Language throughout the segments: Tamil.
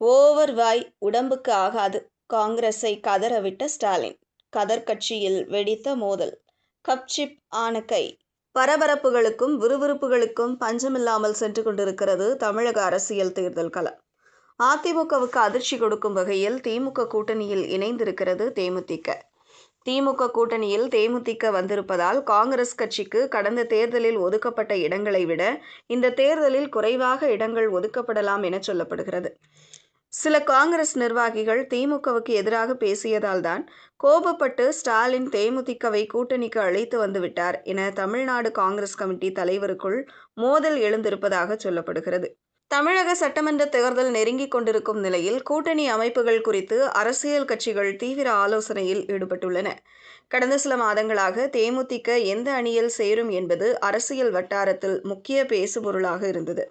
ஓவர் வாய் உடம்புக்கு ஆகாது. காங்கிரஸை கதறவிட்ட ஸ்டாலின். கதர் கட்சியில் வெடித்த மோதல். கப்சிப் ஆன கை. பரபரப்புகளுக்கும் விறுவிறுப்புகளுக்கும் பஞ்சமில்லாமல் சென்று கொண்டிருக்கிறது தமிழக அரசியல் தேர்தல் களம். அதிமுகவுக்கு அதிர்ச்சி கொடுக்கும் வகையில் திமுக கூட்டணியில் இணைந்திருக்கிறது தேமுதிக. திமுக கூட்டணியில் தேமுதிக வந்திருப்பதால் காங்கிரஸ் கட்சிக்கு கடந்த தேர்தலில் ஒதுக்கப்பட்ட இடங்களை விட இந்த தேர்தலில் குறைவாக இடங்கள் ஒதுக்கப்படலாம் என சொல்லப்படுகிறது. சில காங்கிரஸ் நிர்வாகிகள் திமுகவுக்கு எதிராக பேசியதால் தான் கோபப்பட்டு ஸ்டாலின் தேமுதிகவை கூட்டணிக்கு அழைத்து வந்துவிட்டார் என தமிழ்நாடு காங்கிரஸ் கமிட்டி தலைவருக்குள் மோதல் எழுந்திருப்பதாக சொல்லப்படுகிறது. தமிழக சட்டமன்ற தேர்தல் நெருங்கிக் கொண்டிருக்கும் நிலையில் கூட்டணி அமைப்புகள் குறித்து அரசியல் கட்சிகள் தீவிர ஆலோசனையில் ஈடுபட்டுள்ளன. கடந்த சில மாதங்களாக தேமுதிக எந்த அணியில் சேரும் என்பது அரசியல் வட்டாரத்தில் முக்கிய பேசுபொருளாக இருந்தது.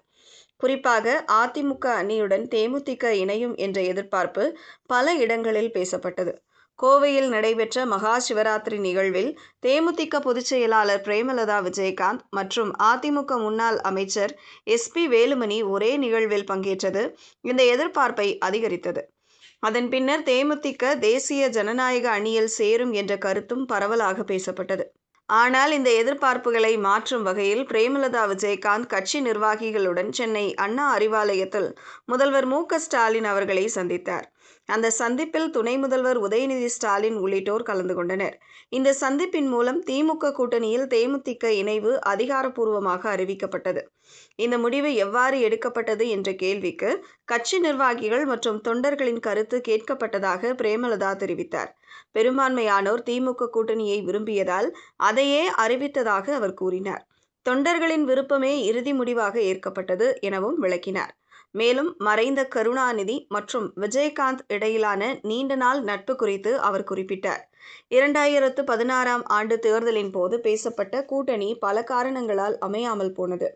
குறிப்பாக அதிமுக அணியுடன் தேமுதிக இணையும் என்ற எதிர்பார்ப்பு பல இடங்களில் பேசப்பட்டது. கோவையில் நடைபெற்ற மகா சிவராத்திரி நிகழ்வில் தேமுதிக பொதுச் செயலாளர் பிரேமலதா விஜயகாந்த் மற்றும் அதிமுக முன்னாள் அமைச்சர் SP வேலுமணி ஒரே நிகழ்வில் பங்கேற்றது இந்த எதிர்பார்ப்பை அதிகரித்தது. அதன் பின்னர் தேமுதிக தேசிய ஜனநாயக அணியில் சேரும் என்ற கருத்தும் பரவலாக பேசப்பட்டது. ஆனால் இந்த எதிர்பார்ப்புகளை மாற்றும் வகையில் பிரேமலதா விஜயகாந்த் கட்சி நிர்வாகிகளுடன் சென்னை அண்ணா அறிவாலயத்தில் முதல்வர் மு.க.ஸ்டாலின் அவர்களை சந்தித்தார். அந்த சந்திப்பில் துணை முதல்வர் உதயநிதி ஸ்டாலின் உள்ளிட்டோர் கலந்து கொண்டனர். இந்த சந்திப்பின் மூலம் திமுக கூட்டணியில் தேமுதிக இணைவு அதிகாரப்பூர்வமாக அறிவிக்கப்பட்டது. இந்த முடிவு எவ்வாறு எடுக்கப்பட்டது என்ற கேள்விக்கு கட்சி நிர்வாகிகள் மற்றும் தொண்டர்களின் கருத்து கேட்கப்பட்டதாக பிரேமலதா தெரிவித்தார். பெரும்பான்மையானோர் திமுக கூட்டணியை விரும்பியதால் அதையே அறிவித்ததாக அவர் கூறினார். தொண்டர்களின் விருப்பமே இறுதி முடிவாக ஏற்கப்பட்டது எனவும் விளக்கினார். மேலும் மறைந்த கருணாநிதி மற்றும் விஜயகாந்த் இடையிலான நீண்ட நாள் நட்பு குறித்து அவர் குறிப்பிட்டார். 2016ஆம் ஆண்டு தேர்தலின் போது பேசப்பட்ட கூட்டணி பல காரணங்களால் அமையாமல் போனது.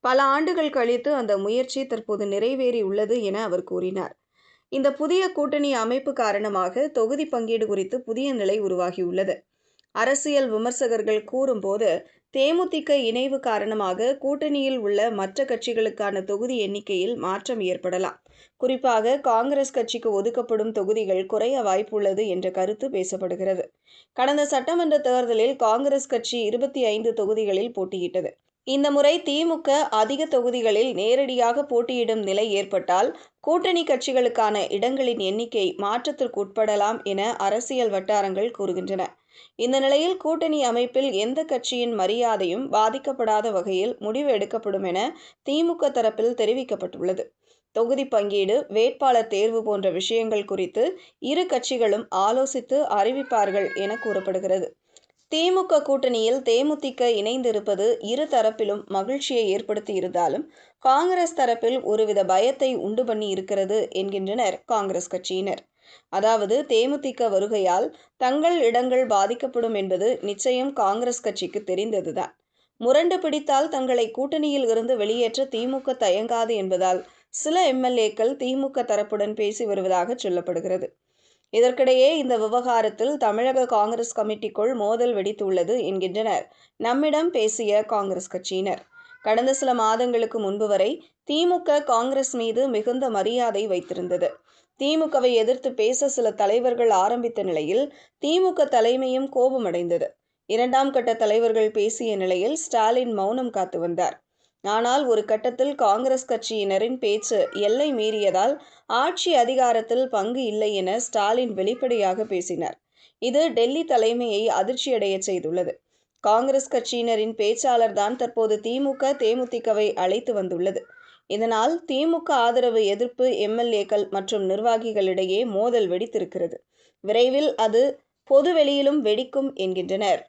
பல ஆண்டுகள் கழித்து அந்த முயற்சி தற்போது நிறைவேறியுள்ளது என அவர் கூறினார். இந்த புதிய கூட்டணி அமைப்பு காரணமாக தொகுதி பங்கீடு குறித்து புதிய நிலை உருவாகியுள்ளது. அரசியல் விமர்சகர்கள் கூறும்போது தேமுதிக இணைவு காரணமாக கூட்டணியில் உள்ள மற்ற கட்சிகளுக்கான தொகுதி எண்ணிக்கையில் மாற்றம் ஏற்படலாம். குறிப்பாக காங்கிரஸ் கட்சிக்கு ஒதுக்கப்படும் தொகுதிகள் குறைய வாய்ப்புள்ளது என்ற கருத்து பேசப்படுகிறது. கடந்த சட்டமன்ற தேர்தலில் காங்கிரஸ் கட்சி 25 தொகுதிகளில் போட்டியிட்டது. இந்த முறை திமுக அதிக தொகுதிகளில் நேரடியாக போட்டியிடும் நிலை ஏற்பட்டால் கூட்டணி கட்சிகளுக்கான இடங்களின் எண்ணிக்கை மாற்றத்திற்கு உட்படலாம் என அரசியல் வட்டாரங்கள் கூறுகின்றன. இந்த நிலையில் கூட்டணி அமைப்பில் எந்த கட்சியின் மரியாதையும் பாதிக்கப்படாத வகையில் முடிவு எடுக்கப்படும் என திமுக தரப்பில் தெரிவிக்கப்பட்டுள்ளது. தொகுதி பங்கீடு, வேட்பாளர் தேர்வு போன்ற விஷயங்கள் குறித்து இரு கட்சிகளும் ஆலோசித்து அறிவிப்பார்கள் என கூறப்படுகிறது. திமுக கூட்டணியில் தேமுதிக இணைந்திருப்பது இரு தரப்பிலும் மகிழ்ச்சியை ஏற்படுத்தி இருந்தாலும் காங்கிரஸ் தரப்பில் ஒருவித பயத்தை உண்டு பண்ணி இருக்கிறது என்கின்றனர் காங்கிரஸ் கட்சியினர். அதாவது தேமுதிக வருகையால் தங்கள் இடங்கள் பாதிக்கப்படும் என்பது நிச்சயம் காங்கிரஸ் கட்சிக்கு தெரிந்ததுதான். முரண்டு பிடித்தால் தங்களை கூட்டணியில் இருந்து வெளியேற்ற திமுக தயங்காது என்பதால் சில MLAக்கள் திமுக தரப்புடன் பேசி வருவதாக சொல்லப்படுகிறது. இதற்கிடையே இந்த விவகாரத்தில் தமிழக காங்கிரஸ் கமிட்டிக்குள் மோதல் வெடித்துள்ளது என்கின்றனர் நம்மிடம் பேசிய காங்கிரஸ் கட்சியினர். கடந்த சில மாதங்களுக்கு முன்பு வரை திமுக காங்கிரஸ் மீது மிகுந்த மரியாதை வைத்திருந்தது. திமுகவை எதிர்த்து பேச சில தலைவர்கள் ஆரம்பித்த நிலையில் திமுக தலைமையும் கோபமடைந்தது. 2ஆம் கட்ட தலைவர்கள் பேசிய நிலையில் ஸ்டாலின் மௌனம் காத்து வந்தார். ஆனால் ஒரு கட்டத்தில் காங்கிரஸ் கட்சியினரின் பேச்சு எல்லை மீறியதால் ஆட்சி அதிகாரத்தில் பங்கு இல்லை என ஸ்டாலின் வெளிப்படையாக பேசினார். இது டெல்லி தலைமையை அதிர்ச்சியடைய செய்துள்ளது. காங்கிரஸ் கட்சியினரின் பேச்சாளர் தான் தற்போது திமுக தேமுதிகவை அழைத்து வந்துள்ளது. இதனால் திமுக ஆதரவு எதிர்ப்பு MLAக்கள் மற்றும் நிர்வாகிகளிடையே மோதல் வெடித்திருக்கிறது. விரைவில் அது பொது வெளியிலும் வெடிக்கும் என்கின்றனர்.